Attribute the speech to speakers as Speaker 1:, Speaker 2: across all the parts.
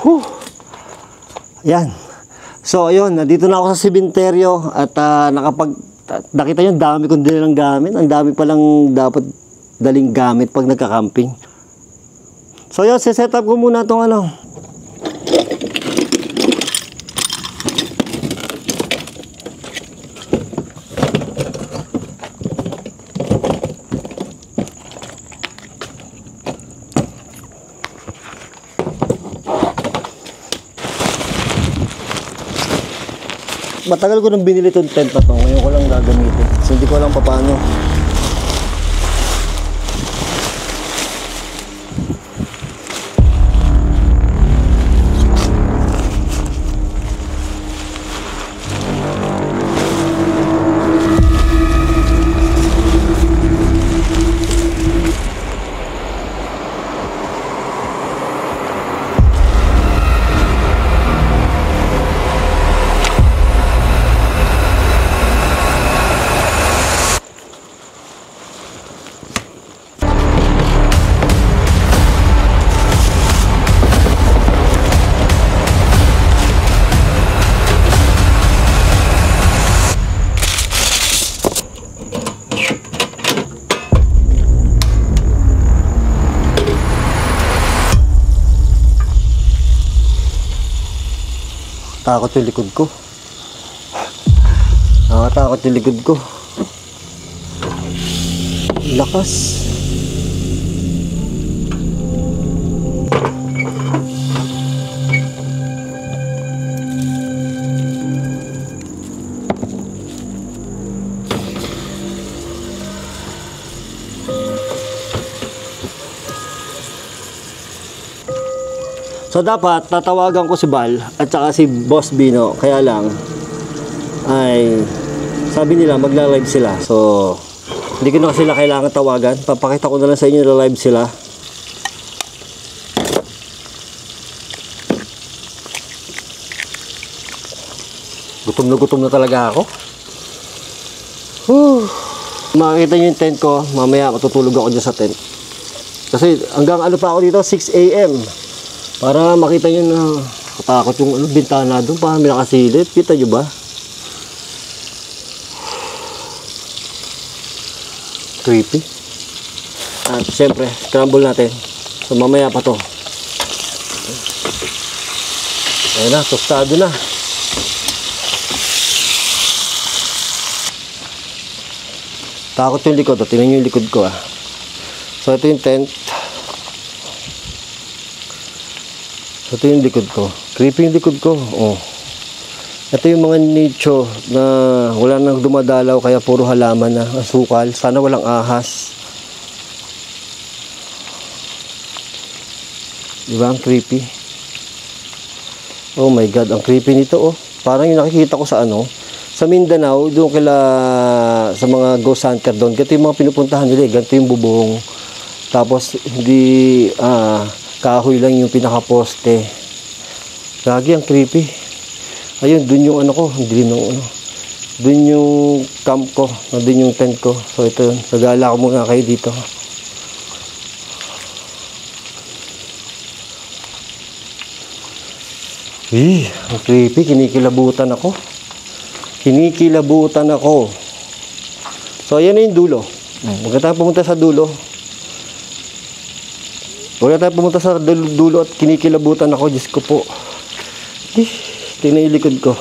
Speaker 1: Whew. Yan. So, ayun, nandito na ako sa sementeryo at nakita nyo, dami kong dala ng gamit. Ang dami palang dapat daling gamit pag nagka-camping. So, yun, set up ko muna itong ano. Matagal ko nang binili itong tent na to. Ngayon ko lang gagamitin. So, hindi ko alam paano. Takot yung likod ko. Nakakatakot yung likod ko. Lakas. So dapat tatawagan ko si Bal at saka si Boss Bino, kaya lang ay sabi nila magla-live sila. So hindi ko na sila kailangan tawagan. Papakita ko na lang sa inyo na live sila. Gutom na talaga ako. Makikita nyo yung tent ko. Mamaya matutulog ako dyan sa tent. Kasi hanggang ano pa ako dito, 6 AM. Para makita nyo na katakot yung bintana doon. Parang may nakasilip. Kita nyo ba? Creepy. At syempre, scramble natin. So mamaya pa to. Ayun na, tostado na. Takot yung likod. Tingnan nyo yung likod ko. So ito yung tent. Ito yung likod ko. Creepy yung likod ko. Oh. Ito yung mga nicho na wala nang dumadalaw kaya puro halaman na asukal. Sana walang ahas. Diba ang creepy? Oh my God, ang creepy nito oh. Parang yung nakikita ko sa ano, sa Mindanao, doon kila sa mga ghost hunter doon. Ganito yung mga pinupuntahan nila. Ganito yung bubong. Tapos hindi kahoy lang yung pinakaposte. Lagi ang creepy. Ayun, dun yung ano ko, hindi dilim ng ano. Dun yung camp ko, dun yung tent ko. So ito yun, nagala ko muna kayo dito. Ang creepy, kinikilabutan ako. Kinikilabutan ako. So ayan na yung dulo. Huwag na tayo pumunta sa dulo. Huwag na tayo pumunta sa dulo at kinikilabutan ako. Diyos ko po. Tingnan yung likod ko.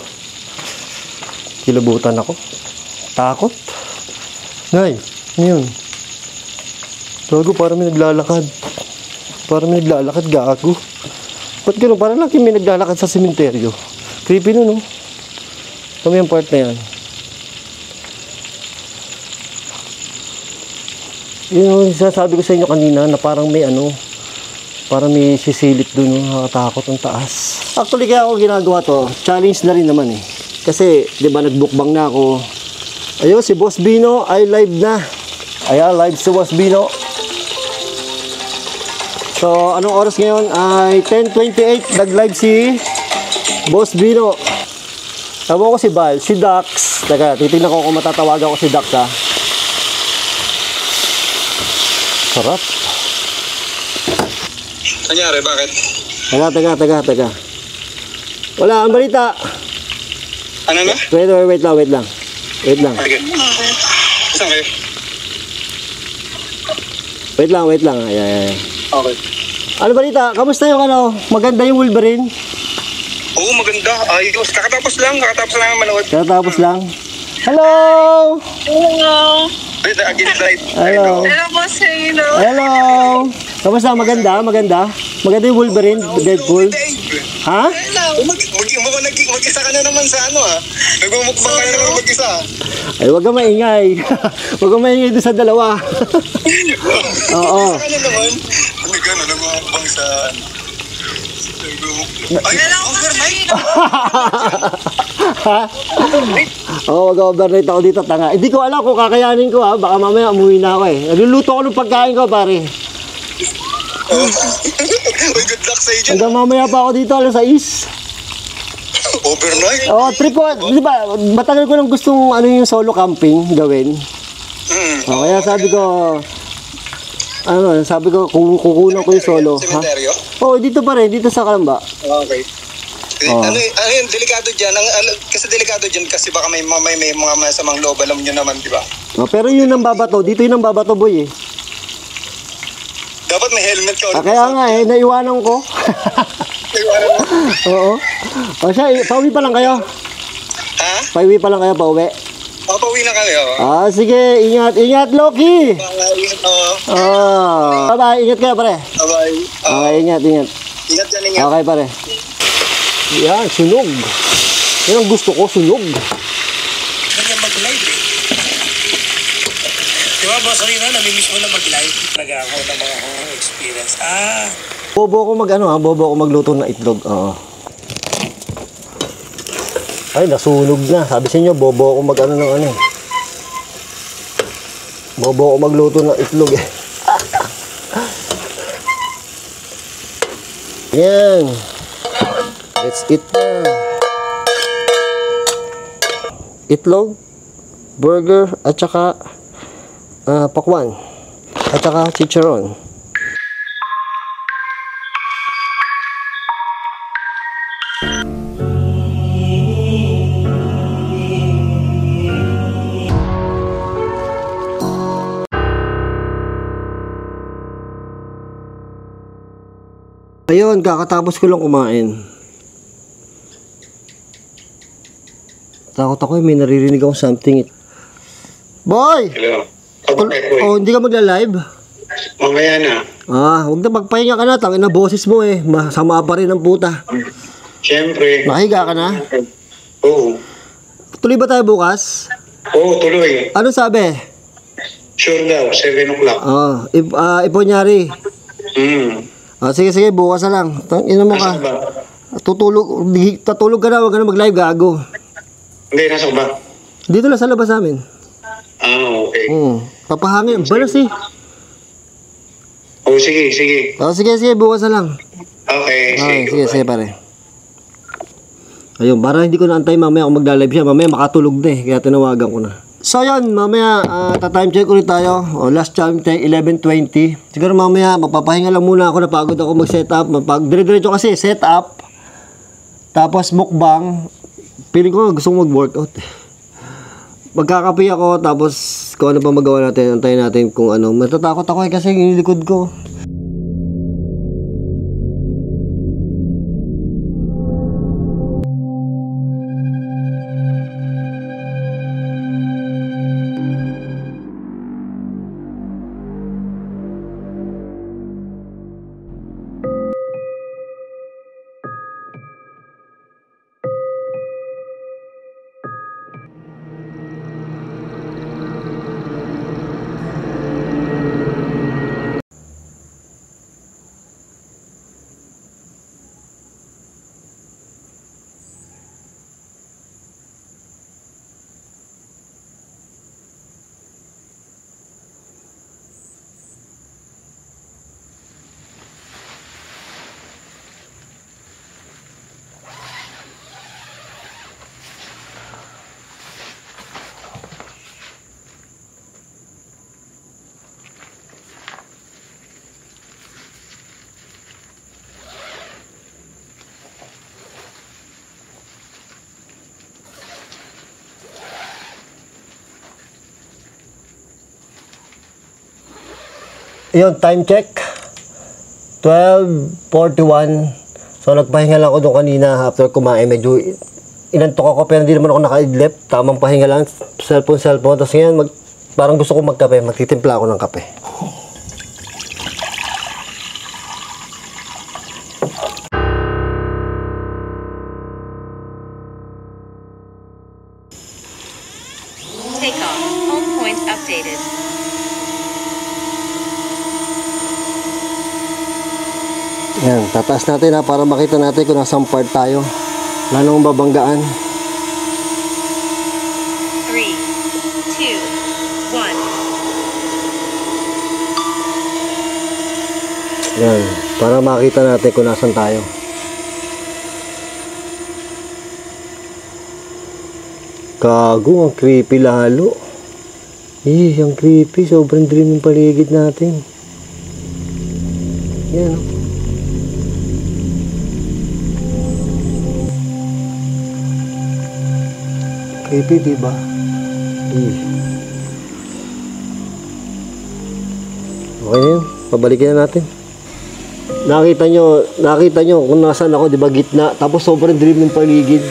Speaker 1: Kilabutan ako. Takot. Nay, yun. Gago, parang may naglalakad. Parang may naglalakad, gago. Ba't gano'n? Parang lang may naglalakad sa sementeryo. Creepy nun, no? Ito yung part na yan. Yun yung sasabi ko sa inyo kanina na parang may ano, parang may sisilip dun, no? Nakakatakot ang taas. Actually, kaya ako ginagawa to, challenge na rin naman eh. Kasi, di ba, nagbukbang na ako. Ayun, si Boss Bino ay live na. Ayan, live si Boss Bino. So, anong oras ngayon? Ay 10:28. Nag-live si Boss Bino. Tama ko si Bal, si Dax. Teka, titignan ko kung matatawagan ko si Dax, ha. Sarap.
Speaker 2: Kanyari, bakit?
Speaker 1: Taga. Wala, ang balita.
Speaker 2: Ano na?
Speaker 1: Wait lang.
Speaker 2: Okay. Saan kayo?
Speaker 1: Wait lang. Ay.
Speaker 2: Okay.
Speaker 1: Ano balita? Kamusta yung ano? Maganda yung Wolverine?
Speaker 2: Oo, maganda. Ayos. Kakatapos lang ang manood.
Speaker 1: Katapos lang. Hello!
Speaker 3: Hello.
Speaker 2: Wait, again, light.
Speaker 1: Hello.
Speaker 3: Hello po sa inyo.
Speaker 1: Hello! Kamusta? Maganda? Maganda yung Wolverine, Deadpool? Ha?
Speaker 2: Mag-isa ka na naman sa ano Nagmumukbang ka na naman mag-isa.
Speaker 1: Ay, wag kang maingay. Wag kang maingay doon sa dalawa. Oo.
Speaker 2: Mag-isa ka na naman. Nagmumukbang sa Ay, overnight?
Speaker 1: Mag-overnight ako dito, tanga. Hindi ko alam kung kakayanin ko ha. Baka mamaya umuwi na ako eh. Nagluluto ako ng pagkain ko, pare.
Speaker 2: Uy, good luck sa iyo dyan.
Speaker 1: Hanggang mamaya pa ako dito, alas 6.
Speaker 2: Overnight?
Speaker 1: Trip ko. Di ba, matagal ko nang gustong yung solo camping gawin. Kaya sabi ko, kung kukunan ko yung solo.
Speaker 2: Cemeteryo?
Speaker 1: Dito pa rin, dito sa Kalamba.
Speaker 2: Okay. Ano yun, delikado dyan. Kasi delikado dyan kasi baka may mga masamang loob, alam nyo naman, di ba?
Speaker 1: Pero yun ang babato. Dito yun ang babato, boy eh.
Speaker 2: Dapat may helmet ka.
Speaker 1: Kaya nga naiwanan ko. Oo. Siya, pauwi pa lang kayo?
Speaker 2: Ha?
Speaker 1: Pauwi pa lang kayo, pauwi?
Speaker 2: Pauwi na kayo.
Speaker 1: Sige, ingat Loki. Bye-bye, ingat kayo pare.
Speaker 2: Bye-bye.
Speaker 1: Okay, ingat.
Speaker 2: Ingat dyan, ingat.
Speaker 1: Okay pare. Yan, sunog. Yan ang gusto ko, sunog.
Speaker 4: Ganyan mag-live eh. Diba, boss, kanina namimiss mo na mag-live. Talaga ako ng mga experience.
Speaker 1: Bobo ako magluto ng itlog. Oo. Ay, nasunog na. Sabi sa inyo, bobo ako Bobo ako magluto ng itlog eh. Yan. Let's eat na. Itlog, burger, at saka pakwan. At saka chicharon. Ayun, kakatapos ko lang kumain. Takot ako may naririnig akong something. Boy!
Speaker 2: Hello.
Speaker 1: Hindi ka magla-live?
Speaker 2: Mamaya na.
Speaker 1: Huwag na magpahinga ka na. Tangin na boses mo eh. Masama pa rin ang puta.
Speaker 2: Siyempre.
Speaker 1: Nakahiga ka na?
Speaker 2: Oo.
Speaker 1: Tuloy ba tayo bukas?
Speaker 2: Oo, tuloy.
Speaker 1: Ano sabi?
Speaker 2: Sure daw, 7 o'clock.
Speaker 1: Iponyari. Sige, bukas na lang. Ina mo ka.
Speaker 2: Nasa ba?
Speaker 1: Tatulog ka na, huwag ka na mag-live, gago.
Speaker 2: Hindi, nasa ba?
Speaker 1: Dito lang sa labas namin.
Speaker 2: Okay.
Speaker 1: Papahangin. Balas eh.
Speaker 2: Sige.
Speaker 1: Sige, bukas na lang.
Speaker 2: Okay,
Speaker 1: Sige, pare. Ayun, para hindi ko naantay mamaya kung magla-live siya. Mamaya makatulog na eh, kaya tinawagan ko na. So yun, mamaya time check ulit tayo. Last time check 11:20. Siguro mamaya magpapahinga lang muna ako, napagod ako mag-setup. Dire-diretso kasi setup. Tapos mukbang. Feeling ko gusto kong mag-workout. Magkakape ako tapos kung ano pa magawa natin, antayin natin kung ano. Matatakot ako kasi yung likod ko. Ayun, time check. 12:41. So, nagpahinga lang ako doon kanina after kumain. Medyo inantok ako pero hindi naman ako nakaidlip. Tamang pahinga lang. Cellphone. Tapos ngayon, parang gusto ko magkape. Magtitimpla ako ng kape.
Speaker 5: Take off. Home point updated.
Speaker 1: Yan, tataas natin ha para makita natin kung nasang part tayo. Wala namang babanggaan.
Speaker 5: 3, 2, 1.
Speaker 1: Yan, para makita natin kung nasan tayo. Gago, ang creepy lalo. Ang creepy. Sobrang dream yung paligid natin. Yan, oh. Creepy, diba? Okay na yun. Pabalikin na natin. Nakita nyo kung nasaan ako, diba? Gitna. Tapos sobrang dream yung paligid.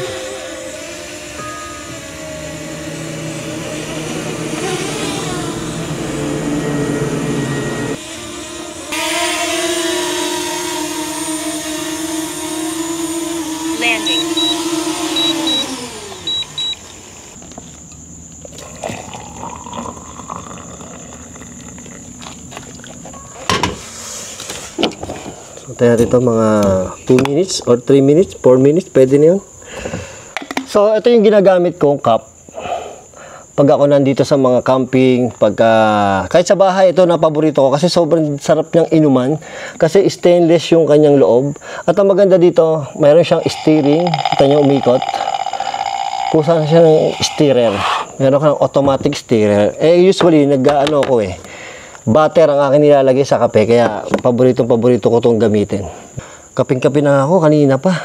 Speaker 5: Landing.
Speaker 1: So, tayo natin ito mga 2 minutes or 3 minutes, 4 minutes, pwede na yun. So, ito yung ginagamit kong cup. Pag ako nandito sa mga camping, kahit sa bahay, ito na paborito ko kasi sobrang sarap niyang inuman. Kasi stainless yung kanyang loob. At ang maganda dito, mayroon siyang steering. Kita niyo umikot. Kusa siya ng steerer. Meron kang automatic steerer. Usually, nag-ano ko butter ang akin nilalagay sa kape. Kaya, paborito ko itong gamitin. Kaping-kape na ako kanina pa.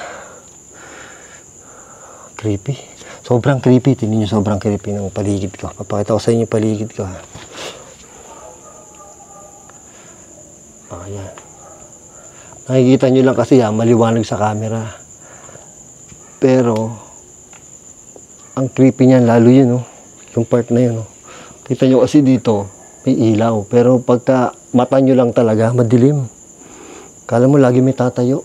Speaker 1: Creepy. Sobrang creepy. Tingnan nyo, sobrang creepy ng paligid ko. Papakita ko sa inyo yung paligid ko. Ayan. Nakikita nyo lang kasi maliwanag sa camera. Pero, ang creepy niyan, lalo yun, yung part na yun. Kita nyo kasi dito, may ilaw. Pero pagka mata nyo lang talaga, madilim. Kala mo lagi may tatayo.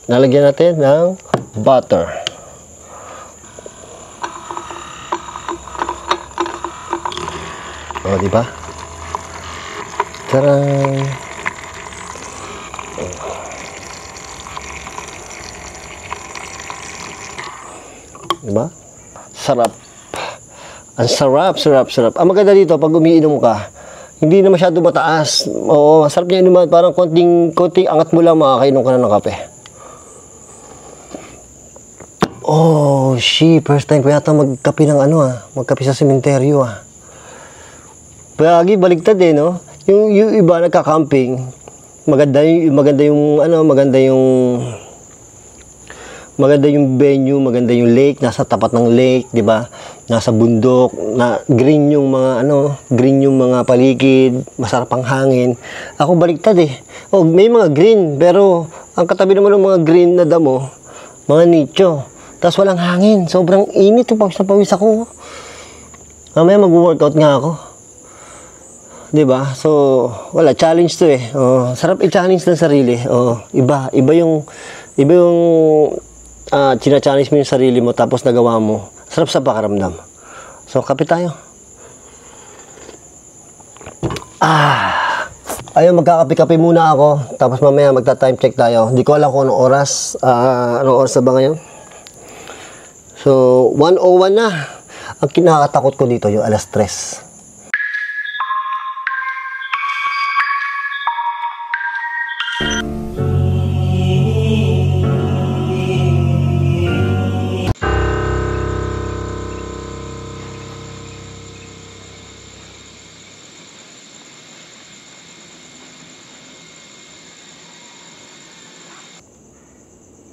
Speaker 1: Nalagyan natin ng butter. O, diba? Tarang! Diba? Sarap. Ang sarap. Ang maganda dito, pag umiinom ka, hindi na masyado mataas. Oo, sarap niya inuman. Parang konting angat mo lang, makakainom ka na ng kape. Oh, first time ko yata magkape ng magkape sa sementeryo Pagi baligtad no? Yung iba nagka-camping, maganda yung venue, maganda yung lake, nasa tapat ng lake, 'di ba? Nasa bundok, na green yung mga paligid, masarap ang hangin. Ako baligtad Oh, may mga green, pero ang katabi naman ng mga green na damo, mga nicho. Tapos walang hangin. Sobrang init yung pawis ako. Mamaya mag-workout nga ako. Diba? So, wala. Challenge to Oh, sarap i-challenge ng sarili. Oh, iba yung china-challenge mo yung sarili mo tapos nagawa mo. Sarap sa pakiramdam. So, kape tayo. Ayun, magkakape-kape muna ako. Tapos mamaya magta-time check tayo. Hindi ko alam kung anong oras. Anong oras na ba ngayon? So, 1:01 na. Ang kinakatakot ko dito, yung alas 3.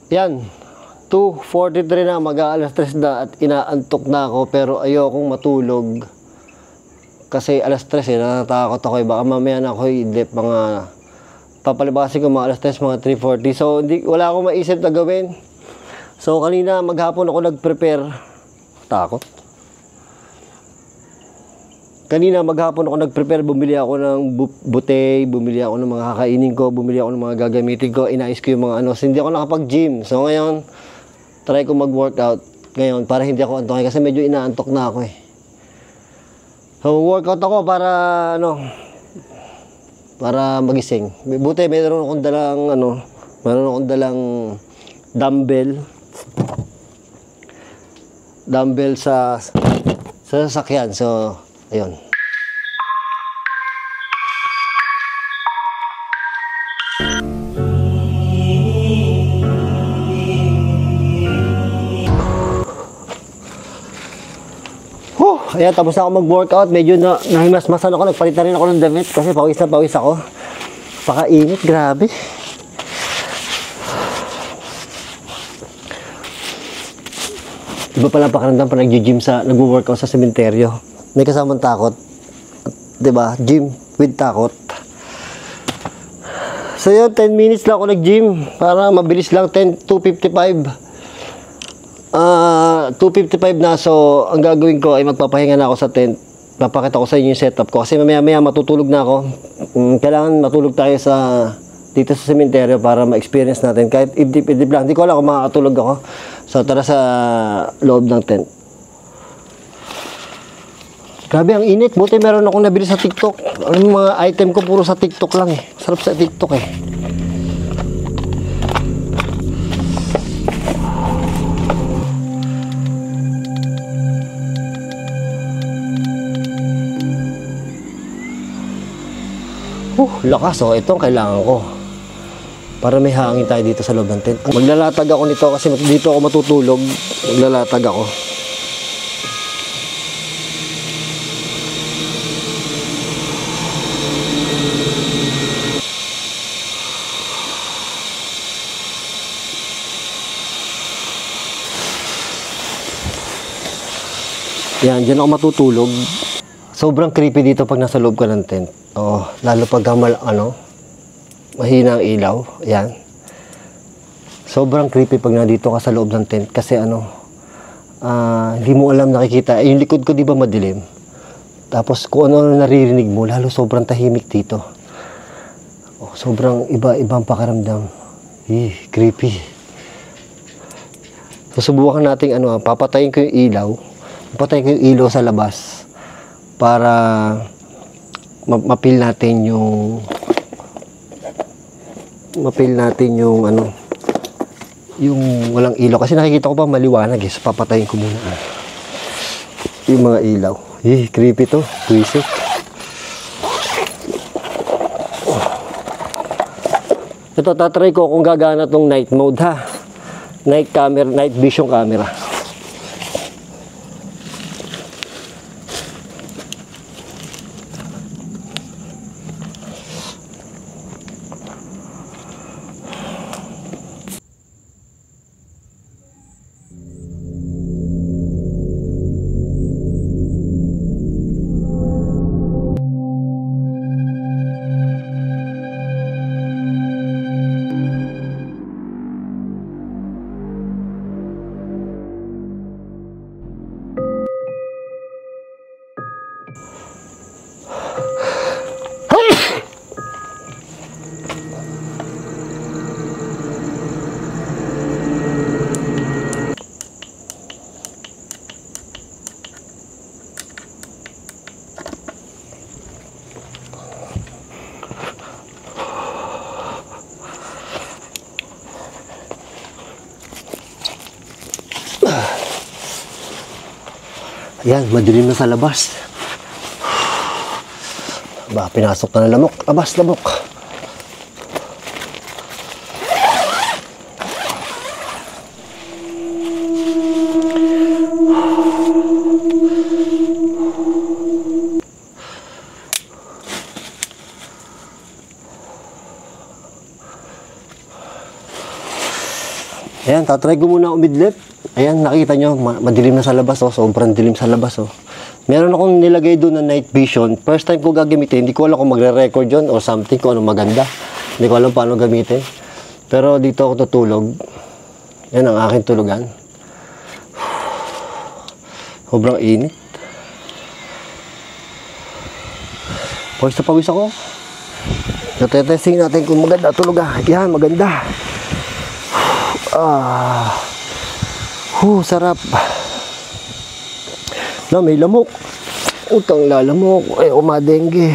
Speaker 1: Yan. 2:43 na, mag-aalas 3 na at inaantok na ako pero ayokong matulog. Kasi alas 3 natatakot ako baka mamaya na ako idlip mga papalibasin ko mga alas 3, mga 3:40. So wala akong maisip na gawin. So kanina maghapon ako nag-prepare. Takot. Kanina maghapon ako nag-prepare, bumili ako ng butey, bumili ako ng mga kakainin ko, bumili ako ng mga gagamitin ko, inayos ko yung mga ano. So, hindi ako nakapag-gym. So ngayon, try ko mag-workout ngayon para hindi ako antokin kasi medyo inaantok na ako eh. So workout ako para ano, para magising. Buti meron akong dalang dumbbell sa sasakyan. So ayun. Ayan, tapos na ako mag-workout. Medyo nahimasmasan ako. Nagpalitan rin ako ng damit kasi pawis na pawis ako. Pakainit, grabe. Iba pala pakiramdam pa nag-gym nag-workout sa sementeryo. May kasamang takot. 'Di ba? Gym with takot. So yun, 10 minutes lang ako nag-gym para mabilis lang. 2:55 na. So ang gagawin ko ay magpapahinga na ako sa tent. Papakita ko sa inyo yung setup ko kasi mamaya matutulog na ako. Kailangan matulog tayo dito sa sementeryo para ma-experience natin kahit idip lang. Hindi ko alam kung makakatulog ako. So tara sa loob ng tent. Grabe ang init. Buti meron akong nabili sa TikTok. Ang mga item ko puro sa TikTok lang eh. Sarap sa TikTok eh. Lakas oh. Ito ang kailangan ko. Para may hangin tayo dito sa loob ng tent. Maglalatag ako nito kasi dito ako matutulog. Maglalatag ako. Yan, dyan ako matutulog. Sobrang creepy dito pag nasa loob ka ng tent. Oh, lalo pag mahina ang ilaw. Yan. Sobrang creepy pag nandito ka sa loob ng tent kasi hindi mo alam nakikita. Yung likod ko di ba madilim? Tapos kung ano naririnig mo, lalo sobrang tahimik dito. Oh, sobrang ibang pakiramdam. Creepy. So subukan natin papatayin ko yung ilaw. Papatayin ko yung ilaw sa labas para mapil natin yung yung walang ilaw kasi nakikita ko pa maliwanag eh. So papatayin ko muna yung mga ilaw. Creepy to. Twisted. Ito tatry ko kung gagana tong night mode ha. Night vision camera. Ayan, madilim na sa labas. Pinasok na ng lamok. Lamok. Ayan, tatry ko muna umidlip. Ayan, nakita nyo, madilim na sa labas, oh. Sobrang dilim sa labas, oh. Meron akong nilagay doon na night vision. First time ko gagamitin, hindi ko alam kung magre-record yun or something, kung ano maganda. Hindi ko alam paano gamitin. Pero dito ako tutulog. Yan ang aking tulugan. Sobrang init. Pawis na pawis ako. Natetesting natin kung maganda tulog, ah. Yan, maganda. Sarap. Na, may lamok. Utang lalamok. Ay, umadengge.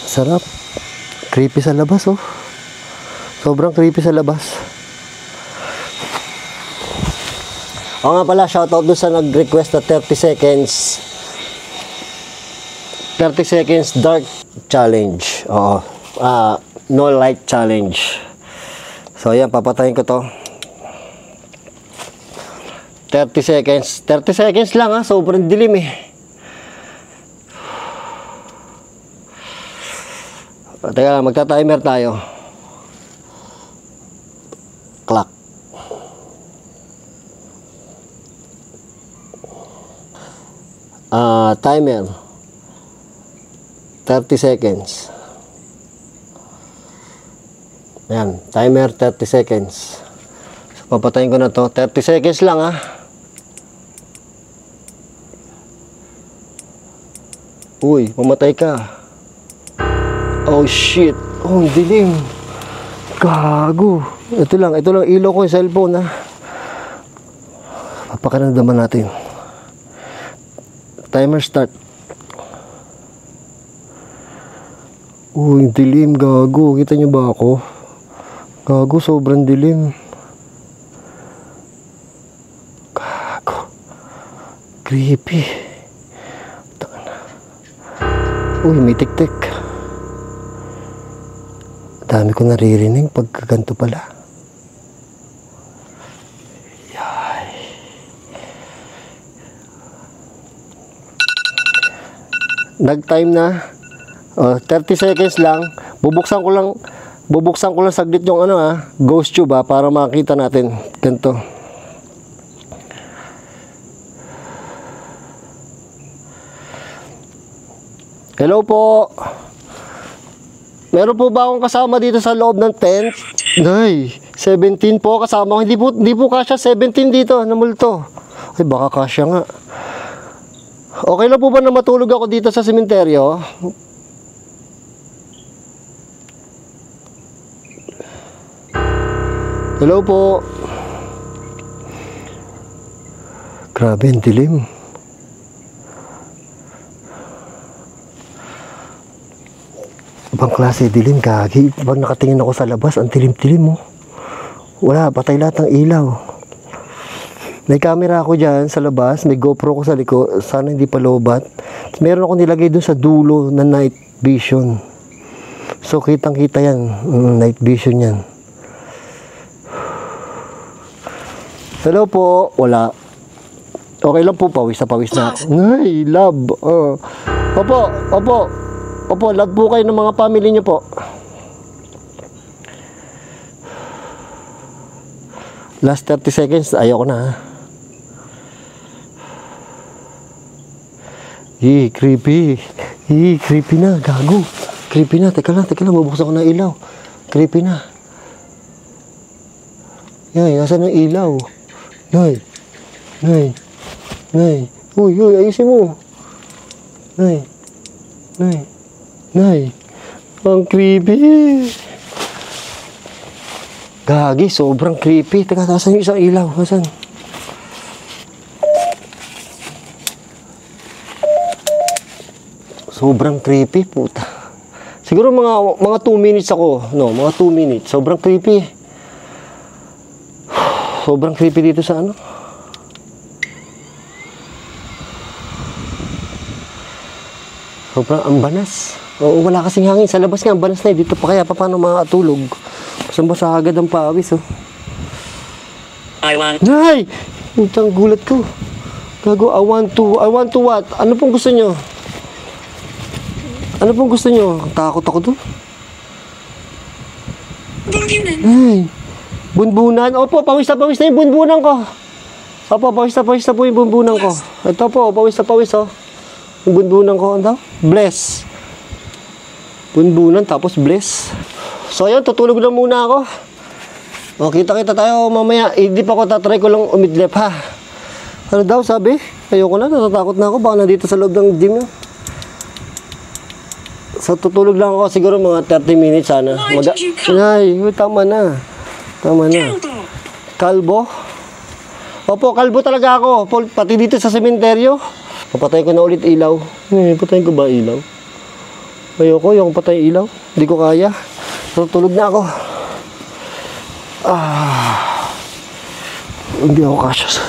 Speaker 1: Sarap. Creepy sa labas, oh. Sobrang creepy sa labas. O nga pala, shoutout doon sa nag-request na 30 seconds dark challenge. Oo. No light challenge. So, ayan, papatayin ko to. 30 seconds. 30 seconds lang, ha. Sobrang dilim, eh. Teka lang, magta-timer tayo. Clock. Timer. 30 seconds. Ayan, timer 30 seconds. So, papatayin ko na to. 30 seconds lang, ha. Uy, mamatay ka. Oh shit. Oh, dilim. Gago. Ito lang ilaw ko yung cellphone, ha. Papakiramdaman natin. Timer start. Uy, dilim, gago. Kita nyo ba ako? Gago, sobrang dilim. Gago. Creepy. Uy, may tik-tik. Dami ko naririnig pagkaganto pala. Yay. Nag-time na. 30 seconds lang. Bubuksan ko lang saglit yung ghost tube, para makita natin. Ganito. Hello po. Meron po ba akong kasama dito sa loob ng tent? Nay, 17 po kasama ko. Hindi po kasya 17 dito na multo. Ay, baka kasya nga. Okay lang po ba na matulog ako dito sa sementeryo? Hello po. Grabe, ang dilim. Ibang klase dilim, gagi. Pag nakatingin ako sa labas, ang dilim-dilim, mo. Wala, patay lahat ng ilaw. May camera ako dyan sa labas, may GoPro ko sa likod. Sana hindi pa lobat. Meron ako nilagay dun sa dulo na night vision. So, kitang-kita yan. Night vision yan. Hello po. Wala. Okay lang po, pawis na ako. Ay, love. Opo, love po kayo ng mga family niyo po. Last 30 seconds, ayoko na, ha. Creepy. Creepy na, gago. Creepy na, teka lang, mabuksan ko na ilaw. Creepy na. Yay, nasaan ang ilaw? Nay. Uy, ayusin mo. Nay. Ang creepy. Gagi, sobrang creepy. Teka, nasaan yung isang ilaw? Nasaan? Sobrang creepy, puta. Siguro mga 2 minutes ako. No, mga 2 minutes. Sobrang creepy. Sobrang creepy dito sa Sobrang ambanas. Oo, wala kasing hangin. Sa labas nga, ambanas na. Dito pa kaya, paano makakatulog? Basang-basa agad ang pawis, oh.
Speaker 4: I want
Speaker 1: Nay! Itang gulat ko. Gago, I want to what? Ano pong gusto nyo? Ano pong gusto nyo? Takot ako doon. Ay, bunbunan. Opo, pawis na yung bunbunan ko. Opo, pawis na po yung bunbunan ko. Ito po, pawis na oh. Yung bunbunan ko, ano? Bless. Bunbunan, tapos bless. So, ayun, tutulog na muna ako. O, kita-kita tayo mamaya. Hindi pa ako tatry ko lang umidlip, ha? Ano daw, sabi? Ayoko na, natatakot na ako. Baka nandito sa loob ng gym yun. So, tutulog lang ako siguro mga 30 minutes sana. Ay, tama na. Tama na. Kalbo? Opo, kalbo talaga ako. Pati dito sa sementeryo. Papatay ko na ulit ilaw. Patayin ko ba ilaw? Ayoko, yung patay ilaw. Hindi ko kaya. Tutulog na ako. Hindi ako kasya sa...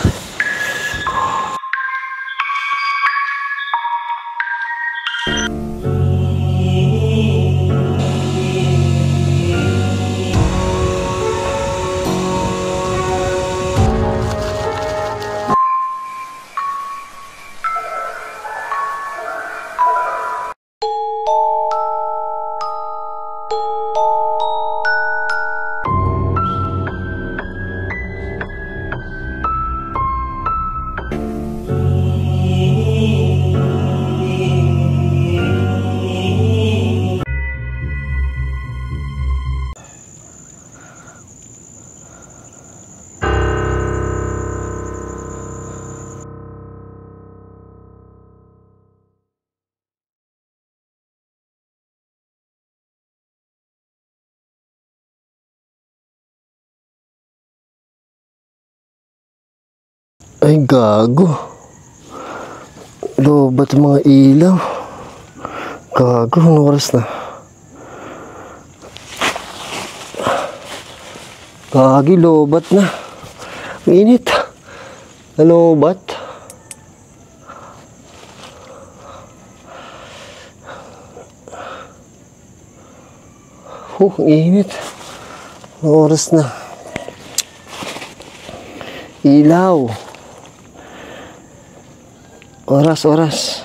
Speaker 1: Ay, gago. Lobat mga ilaw. Gago, anong oras na? Gagi, lobat na. Ang init. Lobat. Ang init. Anong oras na? Ilaw. Oras.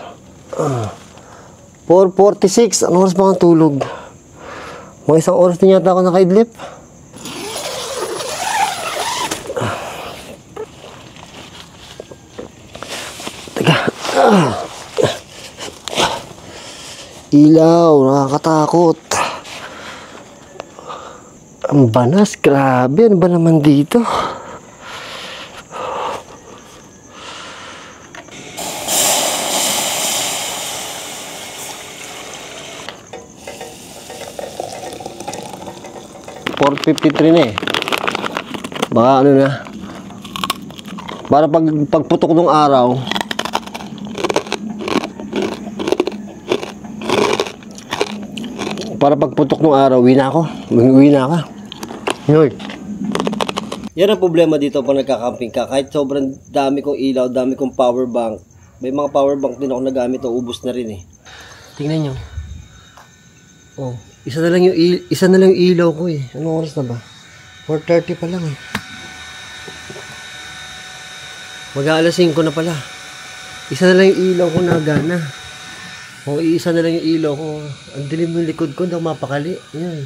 Speaker 1: 4:46. Anong oras ba ang tulog? Mga isang oras din yata ako nakaidlip. Teka. Ilaw. Nakakatakot. Ang banas. Grabe. Ano ba naman dito? $4.53 na eh. Baka ano na. Para pagputok ng araw. Para pagputok ng araw, uwi na ako. Uwi na ka. Yun. Yan ang problema dito pag nagkakamping ka. Kahit sobrang dami kong ilaw, dami kong power bank. May mga power bank din ako nagamit o ubos na rin eh. Tingnan nyo. Oh. Isa na lang yung ilaw ko eh. Anong oras na ba? 4:30 pa lang eh. Mag-aalas 5 na pala. Isa na lang yung ilaw ko na gana. O isa na lang yung ilaw ko. Ang dilim yung likod ko, hindi ako mapakali. Yan.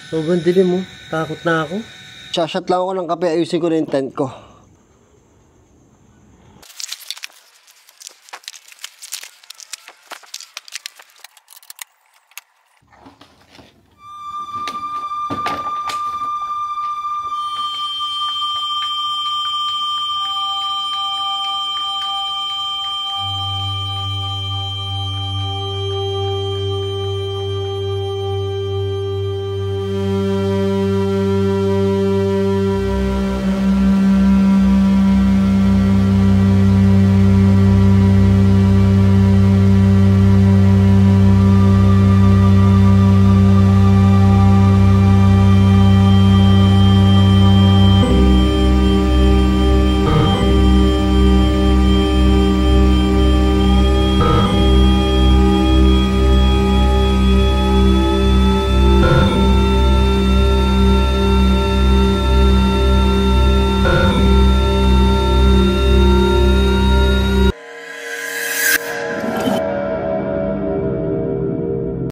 Speaker 1: Sobrang dilim mo. Takot na ako. Shot lang ako ng kape. Ayusin ko na yung tent ko.